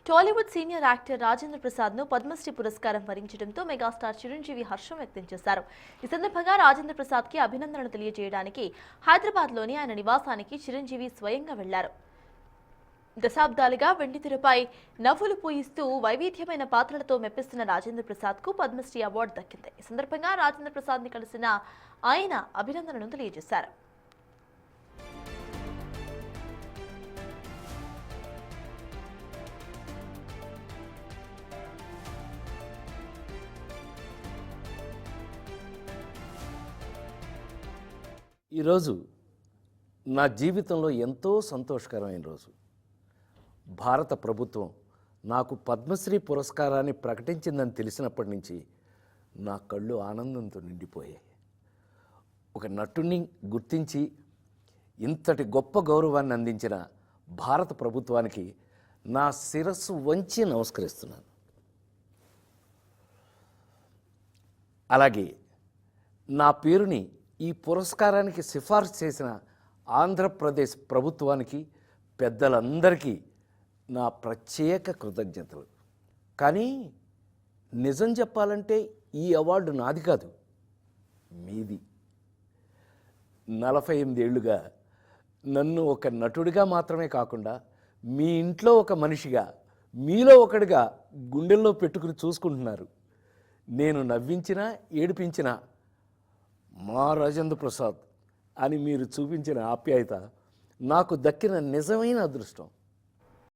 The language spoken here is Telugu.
టాలీవుడ్ సీనియర్ యాక్టర్ రాజేంద్ర ప్రసాద్ ను పద్మశ్రీ పురస్కారం వరించడంతో మెగాస్టార్ చిరంజీవి హర్షం వ్యక్తం చేశారు. ఈ సందర్భంగా రాజేంద్ర ప్రసాద్ కి అభినందనలు తెలియజేయడానికి హైదరాబాద్ లోని ఆయన నివాసానికి చిరంజీవి స్వయంగా వెళ్లారు. దశాబ్దాలుగా వెండితెరపై నవ్వులు పూయిస్తూ వైవిధ్యమైన పాత్రలతో మెప్పిస్తున్న రాజేంద్ర ప్రసాద్ కు పద్మశ్రీ అవార్డు దక్కింది. ఈ సందర్భంగా రాజేంద్ర ప్రసాద్ ని కలిసిన ఆయన అభినందనలు తెలియజేశారు. ఈరోజు నా జీవితంలో ఎంతో సంతోషకరమైన రోజు. భారత ప్రభుత్వం నాకు పద్మశ్రీ పురస్కారాన్ని ప్రకటించిందని తెలిసినప్పటి నుంచి నా కళ్ళు ఆనందంతో నిండిపోయాయి. ఒక నటుడిని గుర్తించి ఇంతటి గొప్ప గౌరవాన్ని అందించిన భారత ప్రభుత్వానికి నా శిరస్సు వంచి నమస్కరిస్తున్నాను. అలాగే నా పేరుని ఈ పురస్కారానికి సిఫార్సు చేసిన ఆంధ్రప్రదేశ్ ప్రభుత్వానికి, పెద్దలందరికీ నా ప్రత్యేక కృతజ్ఞతలు. కానీ నిజం చెప్పాలంటే ఈ అవార్డు నాది కాదు, మీది. 48 ఏళ్లుగా నన్ను ఒక నటుడిగా మాత్రమే కాకుండా మీ ఇంట్లో ఒక మనిషిగా, మీలో ఒకడిగా గుండెల్లో పెట్టుకుని చూసుకుంటున్నారు. నేను నవ్వించినా ఏడిపించినా మా రాజేంద్ర ప్రసాద్ అని మీరు చూపించిన ఆప్యాయత నాకు దక్కిన నిజమైన అదృష్టం.